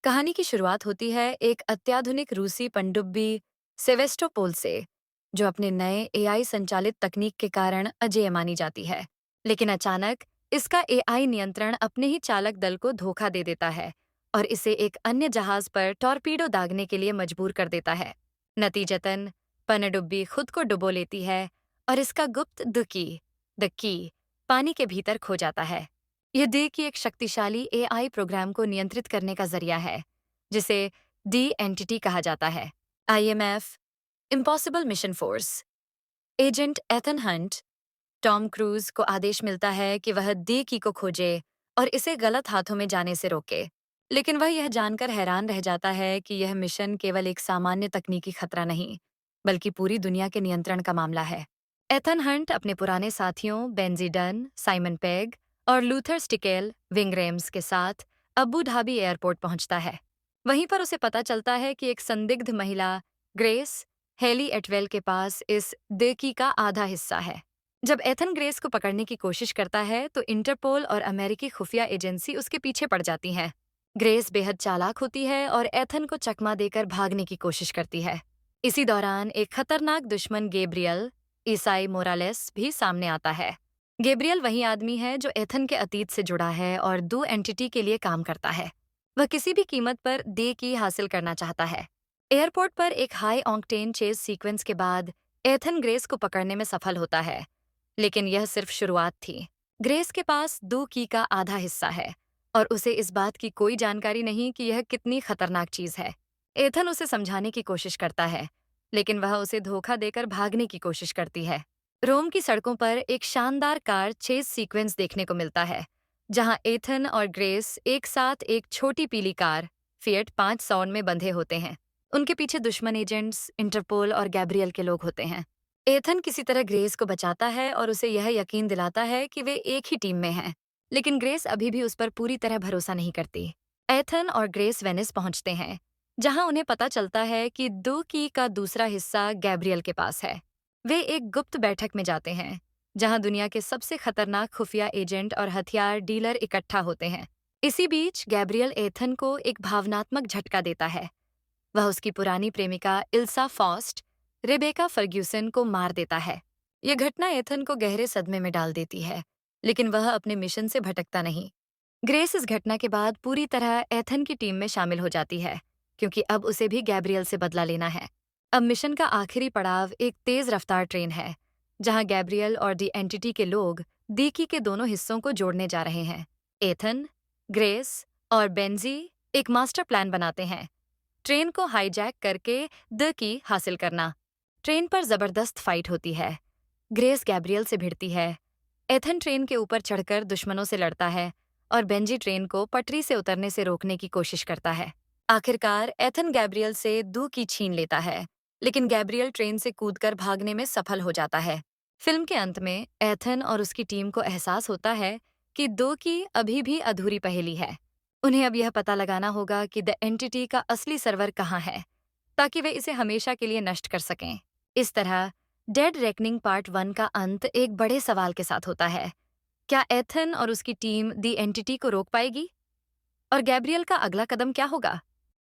कहानी की शुरुआत होती है एक अत्याधुनिक रूसी पनडुब्बी सेवेस्टोपोल से, जो अपने नए एआई संचालित तकनीक के कारण अजेय मानी जाती है। लेकिन अचानक इसका एआई नियंत्रण अपने ही चालक दल को धोखा दे देता है और इसे एक अन्य जहाज पर टॉर्पीडो दागने के लिए मजबूर कर देता है। नतीजतन पनडुब्बी खुद को डुबो लेती है और इसका गुप्त द की पानी के भीतर खो जाता है। यह डी की एक शक्तिशाली एआई प्रोग्राम को नियंत्रित करने का जरिया है, जिसे डी एंटिटी कहा जाता है। IMF impossible mission force agent Ethan Hunt Tom cruise को आदेश मिलता है कि वह डी की को खोजे और इसे गलत हाथों में जाने से रोके। लेकिन वह यह जानकर हैरान रह जाता है कि यह मिशन केवल एक सामान्य तकनीकी खतरा नहीं, बल्कि पूरी दुनिया के नियंत्रण का मामला है। एथन हंट अपने पुराने साथियों बेंजी डन, साइमन पेग और लूथर स्टिकेल विंग्रेम्स के साथ अबू धाबी एयरपोर्ट पहुंचता है। वहीं पर उसे पता चलता है कि एक संदिग्ध महिला ग्रेस हेली एटवेल के पास इस देकी का आधा हिस्सा है। जब एथन ग्रेस को पकड़ने की कोशिश करता है तो इंटरपोल और अमेरिकी खुफिया एजेंसी उसके पीछे पड़ जाती हैं। ग्रेस बेहद चालाक होती है और एथन को चकमा देकर भागने की कोशिश करती है। इसी दौरान एक खतरनाक दुश्मन गैब्रियल ईसाई मोरालेस भी सामने आता है। गैब्रियल वही आदमी है जो एथन के अतीत से जुड़ा है और दो एंटिटी के लिए काम करता है। वह किसी भी कीमत पर दे की हासिल करना चाहता है। एयरपोर्ट पर एक हाई ऑक्टेन चेज सीक्वेंस के बाद एथन ग्रेस को पकड़ने में सफल होता है, लेकिन यह सिर्फ शुरुआत थी। ग्रेस के पास दो की का आधा हिस्सा है और उसे इस बात की कोई जानकारी नहीं कि यह कितनी खतरनाक चीज है। एथन उसे समझाने की कोशिश करता है, लेकिन वह उसे धोखा देकर भागने की कोशिश करती है। रोम की सड़कों पर एक शानदार कार चेज सीक्वेंस देखने को मिलता है, जहां एथन और ग्रेस एक साथ एक छोटी पीली कार फिएट 500 में बंधे होते हैं। उनके पीछे दुश्मन एजेंट्स इंटरपोल और गैब्रियल के लोग होते हैं। एथन किसी तरह ग्रेस को बचाता है और उसे यह यकीन दिलाता है कि वे एक ही टीम में हैं, लेकिन ग्रेस अभी भी उस पर पूरी तरह भरोसा नहीं करती। एथन और ग्रेस वेनिस पहुंचते हैं, जहां उन्हें पता चलता है कि दो की का दूसरा हिस्सा गैब्रियल के पास है। वे एक गुप्त बैठक में जाते हैं, जहां दुनिया के सबसे खतरनाक खुफिया एजेंट और हथियार डीलर इकट्ठा होते हैं। इसी बीच गैब्रियल एथन को एक भावनात्मक झटका देता है। वह उसकी पुरानी प्रेमिका इल्सा फॉस्ट रेबेका फर्ग्यूसन को मार देता है। यह घटना एथन को गहरे सदमे में डाल देती है, लेकिन वह अपने मिशन से भटकता नहीं। ग्रेस इस घटना के बाद पूरी तरह एथन की टीम में शामिल हो जाती है, क्योंकि अब उसे भी गैब्रियल से बदला लेना है। अब मिशन का आखिरी पड़ाव एक तेज रफ्तार ट्रेन है, जहां गैब्रियल और दी एंटिटी के लोग दीकी के दोनों हिस्सों को जोड़ने जा रहे हैं। एथन, ग्रेस और बेंजी एक मास्टर प्लान बनाते हैं, ट्रेन को हाईजैक करके द की हासिल करना। ट्रेन पर जबरदस्त फाइट होती है। ग्रेस गैब्रियल से भिड़ती है। एथन ट्रेन के ऊपर चढ़कर दुश्मनों से लड़ता है और बेंजी ट्रेन को पटरी से उतरने से रोकने की कोशिश करता है। आखिरकार एथन गैब्रियल से दो की छीन लेता है, लेकिन गैब्रियल ट्रेन से कूदकर भागने में सफल हो जाता है। फिल्म के अंत में एथन और उसकी टीम को एहसास होता है कि दो की अभी भी अधूरी पहेली है। उन्हें अब यह पता लगाना होगा कि द एंटिटी का असली सर्वर कहाँ है, ताकि वे इसे हमेशा के लिए नष्ट कर सकें। इस तरह डेड रेकनिंग पार्ट 1 का अंत एक बड़े सवाल के साथ होता है। क्या एथन और उसकी टीम दी एंटिटी को रोक पाएगी? और गैब्रियल का अगला कदम क्या होगा?